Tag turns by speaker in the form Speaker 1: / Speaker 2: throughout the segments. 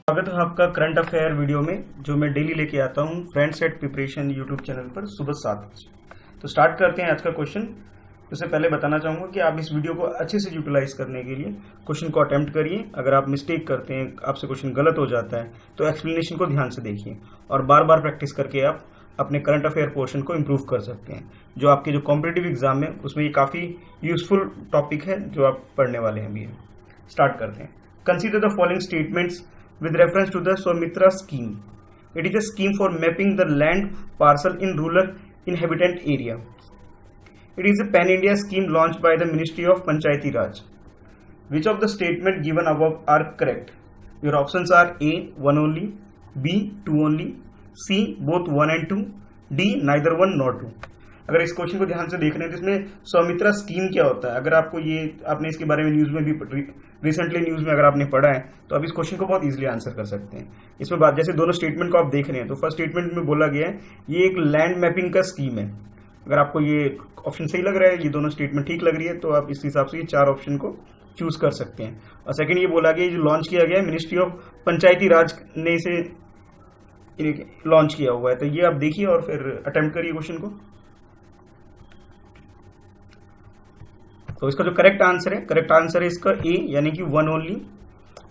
Speaker 1: स्वागत है आपका करंट अफेयर वीडियो में, जो मैं डेली लेके आता हूँ friends at preparation YouTube channel पर सुबह 7 बजे। तो स्टार्ट करते हैं आज का क्वेश्चन। उससे पहले बताना चाहूँगा कि आप इस वीडियो को अच्छे से यूटिलाइज करने के लिए क्वेश्चन को अटेम्प्ट करिए। अगर आप मिस्टेक करते हैं, आपसे क्वेश्चन गलत हो जाता है, तो एक्सप्लेनेशन को ध्यान से देखिए और बार बार प्रैक्टिस करके आप अपने करंट अफेयर पोर्शन को इम्प्रूव कर सकते हैं। जो आपके जो कॉम्पिटिटिव एग्जाम है उसमें ये काफ़ी यूजफुल टॉपिक है जो आप पढ़ने वाले हैं अभी। स्टार्ट करते हैं। Consider the following statements with reference to the Swamitra scheme. It is a scheme for mapping the land parcel in rural inhabitant area. It is a pan-India scheme launched by the Ministry of Panchayati Raj. Which of the statement given above are correct? Your options are A, 1 only, B, 2 only, C, both 1 and 2, D, neither 1 nor 2. अगर इस question को ध्यान से देख रहे हैं तो इसमें स्वामित्रा स्कीम क्या होता है, अगर आपको ये आपने इसके बारे में न्यूज़ में भी रिसेंटली न्यूज़ में अगर आपने पढ़ा है तो आप इस क्वेश्चन को बहुत इजीली आंसर कर सकते हैं। इसमें बात जैसे दोनों स्टेटमेंट को आप देख रहे हैं तो फर्स्ट स्टेटमेंट में बोला गया है ये एक लैंड मैपिंग का स्कीम है। अगर आपको ये ऑप्शन सही लग रहा है, ये दोनों स्टेटमेंट ठीक लग रही है, तो आप इस हिसाब से ये 4 ऑप्शन को चूज कर सकते हैं। और सेकेंड ये बोला गया जो लॉन्च किया गया है मिनिस्ट्री ऑफ पंचायती राज ने इसे लॉन्च किया हुआ है। तो ये आप देखिए और फिर अटेम्प्ट करिए क्वेश्चन को। तो इसका जो करेक्ट आंसर है इसका ए, यानी कि 1 ओनली।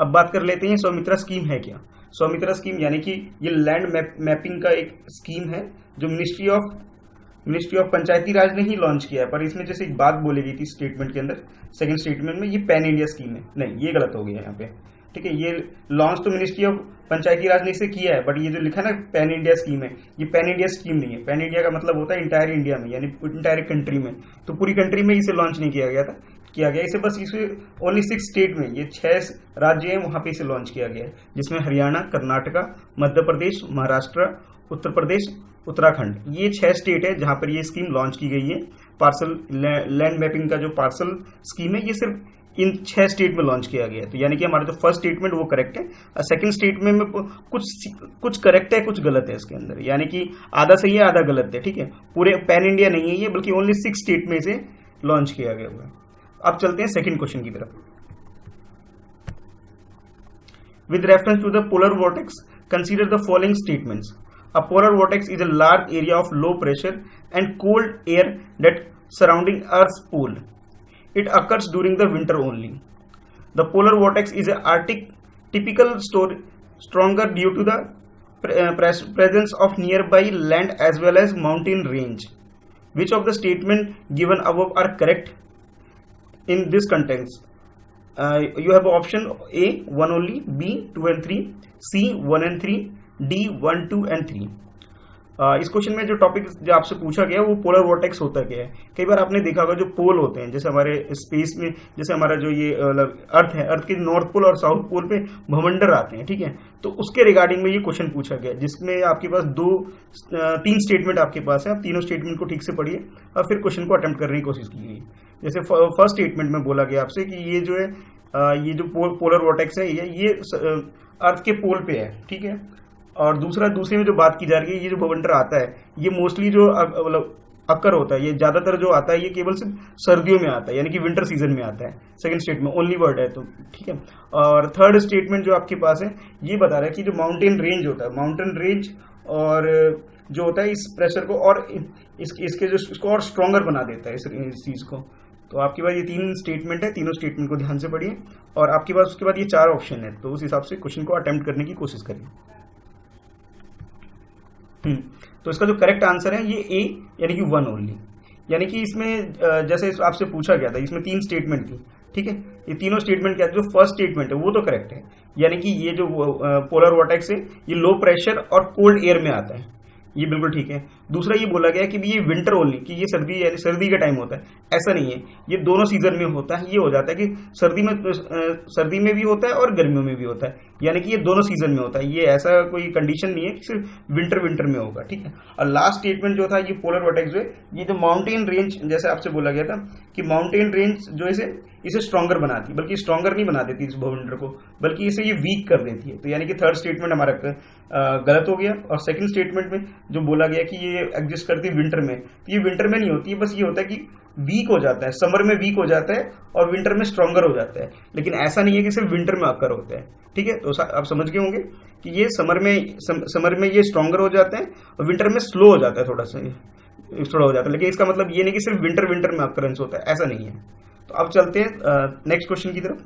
Speaker 1: अब बात कर लेते हैं स्वामित्रा स्कीम है क्या। स्वामित्रा स्कीम यानी कि ये लैंड मैपिंग का एक स्कीम है जो मिनिस्ट्री ऑफ पंचायती राज ने ही लॉन्च किया है। पर इसमें जैसे एक बात बोली गई थी स्टेटमेंट के अंदर, सेकंड स्टेटमेंट में, ये पैन इंडिया स्कीम है। नहीं, ये गलत हो गया यहाँ पे। ठीक है, ये लॉन्च तो मिनिस्ट्री ऑफ पंचायती राज ने इसे किया है, बट ये जो लिखा ना पैन इंडिया स्कीम है, ये पैन इंडिया स्कीम नहीं है। पैन इंडिया का मतलब होता है इंटायर इंडिया में, यानी इंटायर कंट्री में। तो पूरी कंट्री में इसे लॉन्च नहीं किया गया इसे बस इसे ओनली 6 स्टेट में, ये 6 राज्य हैं वहां पे इसे लॉन्च किया गया है, जिसमें हरियाणा, कर्नाटका, मध्य प्रदेश, महाराष्ट्र, उत्तर प्रदेश, उत्तराखंड, ये 6 स्टेट है जहां पर ये स्कीम लॉन्च की गई है। पार्सल लैंड मैपिंग का जो पार्सल स्कीम है ये सिर्फ इन 6 स्टेट में लॉन्च किया गया है। तो यानी कि हमारा जो फर्स्ट स्टेटमेंट वो करेक्ट है और सेकंड स्टेटमेंट में कुछ करेक्ट है, कुछ गलत है इसके अंदर, यानी कि आधा सही है आधा गलत है। ठीक है, पूरे पैन इंडिया नहीं है ये, बल्कि ओनली 6 स्टेट में इसे लॉन्च किया गया हुआ है। अब चलते हैं सेकंड क्वेश्चन की तरफ। With reference to the polar vortex consider the following statements. A polar vortex is a large area of low pressure and cold air that surrounding Earth's pole. It occurs during the winter only. The polar vortex is an Arctic typical stronger due to the presence of nearby land as well as mountain range. Which of the statement given above are correct in this context? You have option A 1 only, B 2 and 3, C 1 and 3, D 1, 2 and 3। इस question में जो topic जो आपसे पूछा गया वो polar vortex होता क्या है। कई बार आपने देखा होगा जो पोल होते हैं, जैसे हमारे स्पेस में, जैसे हमारा जो ये अर्थ है, अर्थ के नॉर्थ पोल और साउथ पोल पे भवंडर आते हैं। ठीक है, तो उसके रिगार्डिंग में ये क्वेश्चन पूछा गया, जिसमें आपके पास 3 स्टेटमेंट आपके पास है। आप तीनों स्टेटमेंट को ठीक से पढ़िए और फिर क्वेश्चन को अटेम्प्ट करने की कोशिश कीजिए। जैसे फर्स्ट स्टेटमेंट में बोला गया आपसे कि ये जो है ये जो पोलर वॉर्टेक्स है ये अर्थ के पोल पे है। ठीक है, और दूसरे में जो बात की जा रही है, ये जो भवंडर आता है ये मोस्टली जो मतलब अक्कर होता है, ये ज्यादातर जो आता है ये केवल सिर्फ सर्दियों में आता है, यानी कि विंटर सीजन में आता है। सेकंड स्टेटमेंट ओनली वर्ड है, तो ठीक है। और थर्ड स्टेटमेंट जो आपके पास है ये बता रहा है कि जो माउंटेन रेंज होता है, माउंटेन रेंज और जो होता है इस प्रेशर को और इसके जो इसको और स्ट्रॉन्गर बना देता है इस चीज को। तो आपके पास ये 3 स्टेटमेंट है, तीनों स्टेटमेंट को ध्यान से पढ़िए और आपके पास उसके बाद ये 4 ऑप्शन है, तो उस हिसाब से क्वेश्चन को अटेम्प्ट करने की कोशिश करिए। तो इसका जो करेक्ट आंसर है ये ए, यानी कि 1 ओनली। यानी कि इसमें जैसे आपसे पूछा गया था, इसमें 3 स्टेटमेंट थी। ठीक है, ये तीनों स्टेटमेंट क्या है, जो फर्स्ट स्टेटमेंट है वो तो करेक्ट है, यानी कि ये जो पोलर वॉर्टेक्स है ये लो प्रेशर और कोल्ड एयर में आता है, ये बिल्कुल ठीक है। दूसरा ये बोला गया कि ये विंटर ओनली, कि ये सर्दी यानी सर्दी का टाइम होता है, ऐसा नहीं है, ये दोनों सीजन में होता है। ये हो जाता है कि सर्दी में भी होता है और गर्मियों में भी होता है, यानी कि ये दोनों सीजन में होता है। ये ऐसा कोई कंडीशन नहीं है कि सिर्फ विंटर में होगा। ठीक है, और लास्ट स्टेटमेंट जो था ये पोलर वॉर्टेक्स जो है, ये जो माउंटेन रेंज, जैसे आपसे बोला गया था कि माउंटेन रेंज जो इसे स्ट्रॉन्गर बनाती है, बल्कि स्ट्रॉन्गर नहीं बना देती इस भवंडर को, बल्कि इसे ये वीक कर देती है। तो यानी कि थर्ड स्टेटमेंट हमारा गलत हो गया। और सेकंड स्टेटमेंट में जो बोला गया कि ये एग्जिस्ट करती है विंटर में, तो ये विंटर में नहीं होती है, बस ये होता है कि वीक हो जाता है, समर में वीक हो जाता है और विंटर में स्ट्रॉन्गर हो जाता है। लेकिन ऐसा नहीं है कि सिर्फ विंटर में अकर होता है, ठीक है। तो आप समझ गए होंगे कि ये समर में ये स्ट्रॉन्गर हो जाते हैं और विंटर में स्लो हो जाता है, थोड़ा हो जाता है। लेकिन इसका मतलब ये नहीं कि सिर्फ विंटर में अकरेंस होता है, ऐसा नहीं है। तो अब चलते हैं नेक्स्ट क्वेश्चन की तरफ।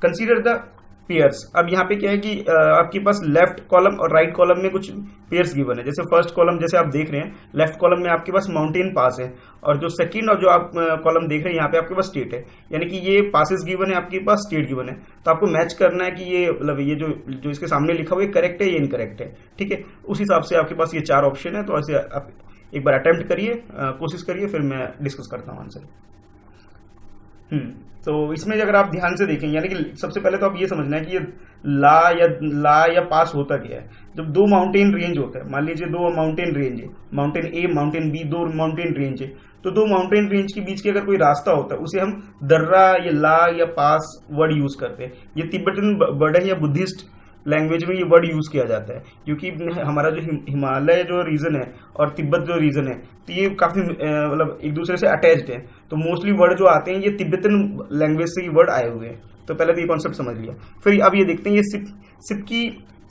Speaker 1: Consider the pairs. अब यहाँ पे क्या है कि आपके पास लेफ्ट कॉलम और राइट कॉलम में कुछ पेयर्स गिवन है। जैसे फर्स्ट कॉलम जैसे आप देख रहे हैं, लेफ्ट कॉलम में आपके पास माउंटेन पास है, और जो सेकंड और जो आप कॉलम देख रहे हैं यहाँ पे आपके पास स्टेट है। यानी कि ये पासेस गिवन है, आपके पास स्टेट गिवन है। तो आपको मैच करना है कि ये मतलब ये जो इसके सामने लिखा हुआ है करेक्ट है या इनकरेक्ट है, ठीक है। उस हिसाब से आपके पास ये 4 ऑप्शन है। तो ऐसे आप एक बार अटेम्प्ट करिए, कोशिश करिए, फिर मैं डिस्कस करता हूँ आंसर। तो इसमें अगर आप ध्यान से देखें, यानी कि सबसे पहले तो आप ये समझना है कि ये ला या पास होता क्या है। जब 2 माउंटेन रेंज होता है, मान लीजिए 2 माउंटेन रेंज है, mountain A mountain B, 2 mountain range है, तो 2 माउंटेन रेंज के बीच के अगर कोई रास्ता होता है उसे हम दर्रा या ला या पास वर्ड यूज करते हैं। ये तिब्बतन वर्ड है या बुद्धिस्ट लैंग्वेज में ये वर्ड यूज किया जाता है, क्योंकि हमारा जो हिमालय जो रीजन है और तिब्बत जो रीजन है, तो ये काफी मतलब एक दूसरे से अटैच्ड है। तो मोस्टली वर्ड जो आते हैं ये तिब्बतन लैंग्वेज से ये वर्ड आए हुए हैं। तो पहले तो ये कॉन्सेप्ट समझ लिया। फिर अब ये देखते हैं, ये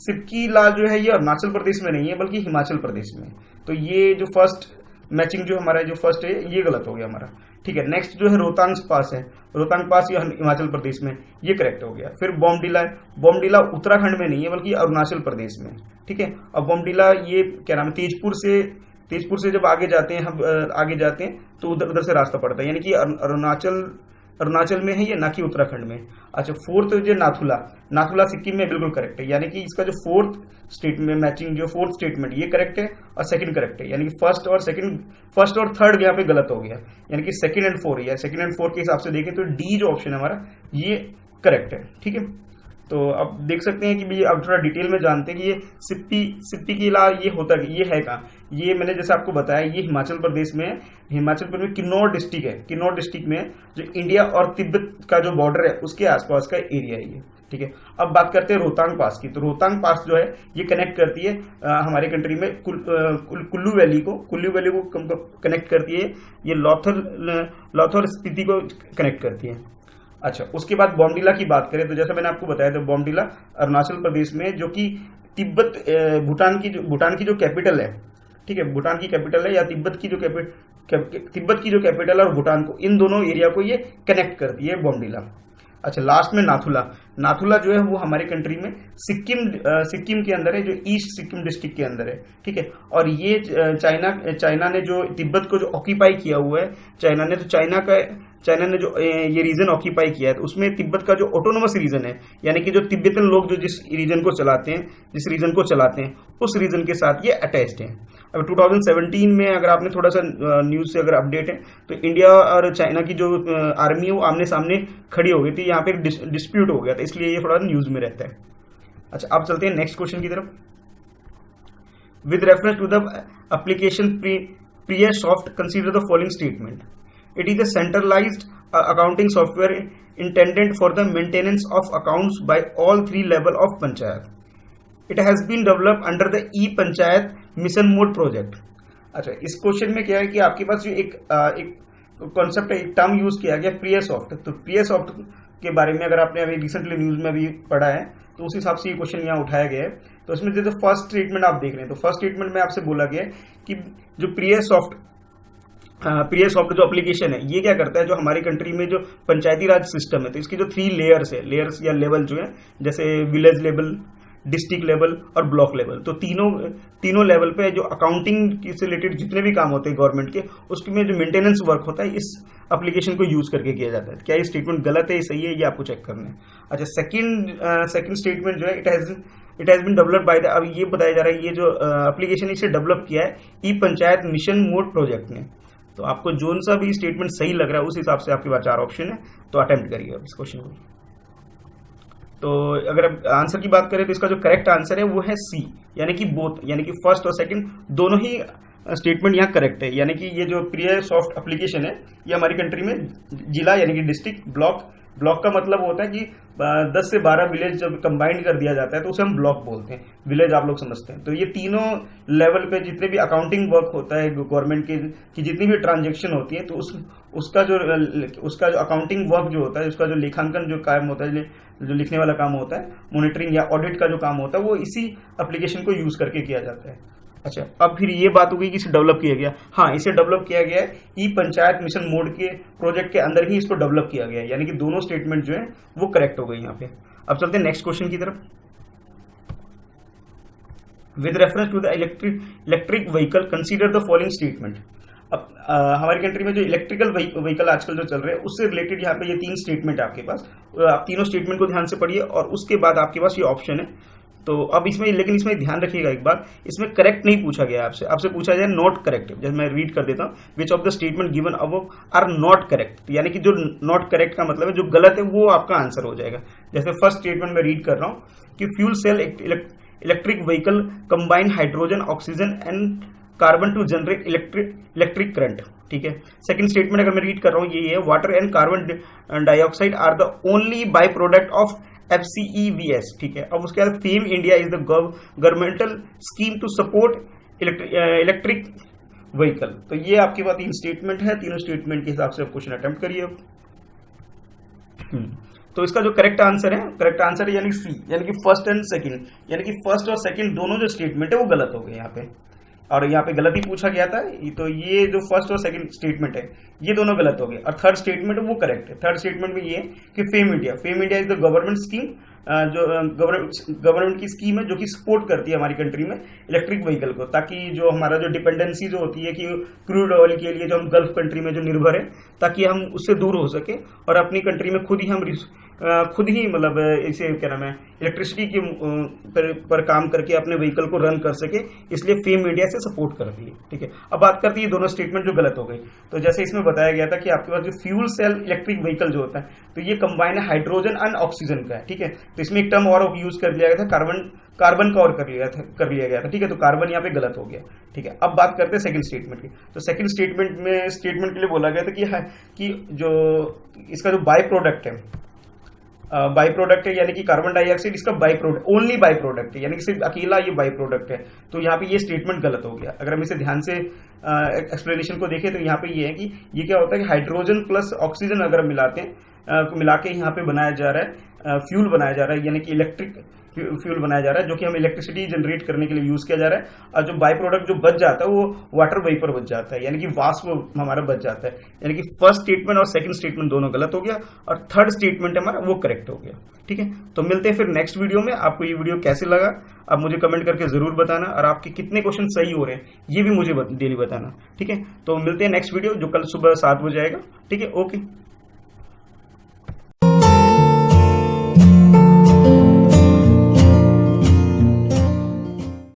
Speaker 1: सिपकी ला जो है ये अरुणाचल प्रदेश में नहीं है बल्कि हिमाचल प्रदेश में। तो ये जो फर्स्ट मैचिंग जो हमारा जो फर्स्ट है ये गलत हो गया हमारा, ठीक है। नेक्स्ट जो है रोहतांग पास है, रोहतांग पास ये हिमाचल प्रदेश में, ये करेक्ट हो गया। फिर बॉमडिला है, बॉमडिला उत्तराखंड में नहीं है बल्कि अरुणाचल प्रदेश में, ठीक है। अब बॉमडिला ये क्या नाम है, तेजपुर से जब आगे जाते हैं हम आगे जाते हैं तो उधर से रास्ता पड़ता है, यानी कि अरुणाचल में है ये, ना कि उत्तराखंड में। अच्छा, फोर्थ जो नाथुला सिक्किम में बिल्कुल करेक्ट है, यानी कि इसका जो फोर्थ स्टेटमेंट मैचिंग जो फोर्थ स्टेटमेंट ये करेक्ट है और सेकंड करेक्ट है। यानी कि फर्स्ट और थर्ड यहाँ पे गलत हो गया, यानी कि सेकंड एंड फोर या सेकंड एंड फोर के हिसाब से देखें तो डी जो ऑप्शन है हमारा ये करेक्ट है, ठीक है। तो अब देख सकते हैं कि भी अब थोड़ा डिटेल में जानते हैं कि ये सिप्पी की ला ये होता है, ये है कहाँ। ये मैंने जैसे आपको बताया ये हिमाचल प्रदेश में, किन्नौर डिस्ट्रिक्ट है। किन्नौर डिस्ट्रिक्ट में जो इंडिया और तिब्बत का जो बॉर्डर है उसके आसपास का एरिया है ये, ठीक है। अब बात करते हैं रोहतांग पास की। तो रोहतांग पास जो है ये कनेक्ट करती है हमारे कंट्री में कुल्लू वैली को कनेक्ट करती है। ये लॉथर स्पीति को कनेक्ट करती है। अच्छा, उसके बाद बॉमडिला की बात करें तो जैसे मैंने आपको बताया था बॉमडिला अरुणाचल प्रदेश में, जो कि भूटान की जो कैपिटल है, ठीक है, भूटान की कैपिटल है या तिब्बत की जो कैपिटल है और भूटान को, इन दोनों एरिया को ये कनेक्ट करती है बॉमडिला। अच्छा, लास्ट में नाथुला जो है वो हमारे कंट्री में सिक्किम के अंदर है, जो ईस्ट सिक्किम डिस्ट्रिक्ट के अंदर है, ठीक है। और ये चाइना ने जो तिब्बत को जो ऑक्यूपाई किया हुआ है, चाइना ने जो ये रीजन ऑक्यूपाई किया है, तो उसमें तिब्बत का जो ऑटोनोमस रीजन है, यानी कि जो तिब्बतन लोग जो जिस रीजन को चलाते हैं उस रीजन के साथ ये अटैच्ड हैं। अब 2017 में अगर आपने थोड़ा सा न्यूज से अगर अपडेट है तो इंडिया और चाइना की जो आर्मी है वो आमने सामने खड़ी हो गई थी, यहाँ पे एक डिस्प्यूट हो गया था, इसलिए ये थोड़ा न्यूज में रहता है। अच्छा, अब चलते हैं नेक्स्ट क्वेश्चन की तरफ। With reference to the application PreSoft, consider the following statement. It is a centralized accounting software intended for the maintenance of accounts by all 3 levels of Panchayat. It has been developed under the e-Panchayat Mission Mode project. अच्छा, इस question में क्या है कि आपके पास जो एक concept है, एक टर्म यूज किया गया PreSoft। तो PreSoft के बारे में अगर आपने अभी रिसेंटली न्यूज में भी पढ़ा है तो उस हिसाब से ये क्वेश्चन यहाँ उठाया गया है। तो इसमें जैसे फर्स्ट स्टेटमेंट आप देख रहे हैं, तो फर्स्ट स्टेटमेंट में आपसे बोला गया है कि जो PreSoft जो एप्लीकेशन है ये क्या करता है, जो हमारी कंट्री में जो पंचायती राज सिस्टम है तो इसकी जो 3 लेयर्स या लेवल जो है, जैसे विलेज लेवल, डिस्ट्रिक्ट लेवल और ब्लॉक लेवल, तो तीनों लेवल पे जो अकाउंटिंग से रिलेटेड जितने भी काम होते हैं गवर्नमेंट के, उसमें जो मेंटेनेंस वर्क होता है इस एप्लीकेशन को यूज करके किया जाता है। क्या ये स्टेटमेंट गलत है, सही है, ये आपको चेक करना है। अच्छा, सेकंड स्टेटमेंट जो है it has been developed by the, अब ये बताया जा रहा है ये जो एप्लीकेशन इसे डेवलप किया है ई पंचायत मिशन मोड प्रोजेक्ट ने। तो आपको जोन सा भी स्टेटमेंट सही लग रहा है उस हिसाब से आपके पास 4 ऑप्शन है, तो अटेम्प्ट करिए इस क्वेश्चन को। तो अगर आंसर की बात करें तो इसका जो करेक्ट आंसर है वो है सी, यानी कि बोथ, यानी कि फर्स्ट और सेकंड दोनों ही स्टेटमेंट यहाँ करेक्ट है। यानी कि ये जो PreSoft एप्लीकेशन है ये हमारी कंट्री में जिला यानी कि डिस्ट्रिक्ट, ब्लॉक ब्लॉक का मतलब होता है कि 10 से 12 विलेज जब कंबाइंड कर दिया जाता है तो उसे हम ब्लॉक बोलते हैं, विलेज आप लोग समझते हैं। तो ये तीनों लेवल पे जितने भी अकाउंटिंग वर्क होता है गवर्नमेंट की जितनी भी ट्रांजेक्शन होती है, तो उसका जो अकाउंटिंग वर्क जो होता है, उसका जो लेखांकन जो काम होता है, जो लिखने वाला काम होता है, मॉनिटरिंग या ऑडिट का जो काम होता है, वो इसी एप्लीकेशन को यूज करके किया जाता है। अच्छा, अब फिर ये बात हो गई कि इसे डेवलप किया गया। हाँ, इसे डेवलप किया गया है ई पंचायत मिशन मोड के प्रोजेक्ट के अंदर ही इसको डेवलप किया गया है, यानी कि दोनों स्टेटमेंट जो है वो करेक्ट हो गई यहाँ पे। अब चलते हैं नेक्स्ट क्वेश्चन की तरफ। With reference to the electric vehicle consider the following statement. अब हमारी कंट्री में जो इलेक्ट्रिकल व्हीकल आजकल जो चल रहे हैं उससे रिलेटेड यहाँ पे ये 3 स्टेटमेंट है आपके पास। आप तीनों स्टेटमेंट को ध्यान से पढ़िए और उसके बाद आपके पास ये ऑप्शन है। तो अब लेकिन इसमें ध्यान रखिएगा एक बार, इसमें करेक्ट नहीं पूछा गया आपसे पूछा जाए नॉट करेक्ट। जैसे मैं रीड कर देता हूँ, which of the statement given above are not correct, यानी कि जो नॉट करेक्ट का मतलब है जो गलत है वो आपका आंसर हो जाएगा। जैसे फर्स्ट स्टेटमेंट में रीड कर रहा हूँ कि fuel cell electric vehicle combine hydrogen oxygen and carbon to generate electric current, ठीक है। सेकंड स्टेटमेंट अगर मैं रीड कर रहा हूँ, ये है water and carbon dioxide are the only by product of FCEVS, ठीक है। अब उसके बाद FAME India is the governmental scheme to support electric vehicle. तो ये आपके पास 3 स्टेटमेंट है, तीनों स्टेटमेंट के हिसाब से आप क्वेश्चन अटेम्प्ट करिए। तो इसका जो करेक्ट आंसर है यानी सी, यानी कि फर्स्ट एंड सेकंड, यानी कि फर्स्ट और सेकंड दोनों जो स्टेटमेंट है वो गलत हो गए यहाँ पे, और यहाँ पे गलत ही पूछा गया था। तो ये जो फर्स्ट और सेकंड स्टेटमेंट है ये दोनों गलत हो गए, और थर्ड स्टेटमेंट वो करेक्ट है। थर्ड स्टेटमेंट में ये है कि fame India is the government scheme, जो गवर्नमेंट की स्कीम है जो कि सपोर्ट करती है हमारी कंट्री में इलेक्ट्रिक व्हीकल को, ताकि जो हमारा जो डिपेंडेंसी जो होती है कि क्रूड ऑयल के लिए जो हम गल्फ कंट्री में जो निर्भर है, ताकि हम उससे दूर हो सके और अपनी कंट्री में खुद ही मतलब इसे क्या नाम है इलेक्ट्रिसिटी के पर काम करके अपने व्हीकल को रन कर सके, इसलिए फेम इंडिया से सपोर्ट करती है, ठीक है। अब बात करती है दोनों स्टेटमेंट जो गलत हो गई। तो जैसे इसमें बताया गया था कि आपके पास जो फ्यूल सेल इलेक्ट्रिक व्हीकल जो होता है, तो ये कंबाइन है हाइड्रोजन एंड ऑक्सीजन का है, ठीक है। तो इसमें एक टर्म और यूज कर लिया गया था, कार्बन का और कर लिया गया था, ठीक है। तो कार्बन यहाँ पे गलत हो गया, ठीक है। अब बात करते हैं सेकंड स्टेटमेंट की। तो सेकंड स्टेटमेंट के लिए बोला गया था कि जो इसका जो बाय प्रोडक्ट है, यानी कि कार्बन डाइऑक्साइड इसका ओनली बाय प्रोडक्ट है, यानी कि सिर्फ अकेला ये बाय प्रोडक्ट है। तो यहाँ पे ये स्टेटमेंट गलत हो गया। अगर हम इसे ध्यान से एक्सप्लेनेशन को देखें तो यहाँ पे ये है कि ये क्या होता है कि हाइड्रोजन प्लस ऑक्सीजन अगर हम मिला के यहाँ पे बनाया जा रहा है, फ्यूल बनाया जा रहा है, यानी कि इलेक्ट्रिक फ्यूल बनाया जा रहा है, जो कि हम इलेक्ट्रिसिटी जनरेट करने के लिए यूज किया जा रहा है। और जो बाय प्रोडक्ट जो बच जाता है वो वाटर वेपर बच जाता है, यानी कि वाष्प हमारा बच जाता है। यानी कि फर्स्ट स्टेटमेंट और सेकंड स्टेटमेंट दोनों गलत हो गया और थर्ड स्टेटमेंट हमारा वो करेक्ट हो गया, ठीक है। तो मिलते हैं फिर नेक्स्ट वीडियो में। आपको ये वीडियो कैसे लगा आप मुझे कमेंट करके जरूर बताना, और आपके कितने क्वेश्चन सही हो रहे हैं ये भी मुझे डेली बताना, ठीक है। तो मिलते हैं नेक्स्ट वीडियो जो कल सुबह 7 बजे आएगा, ठीक है। ओके।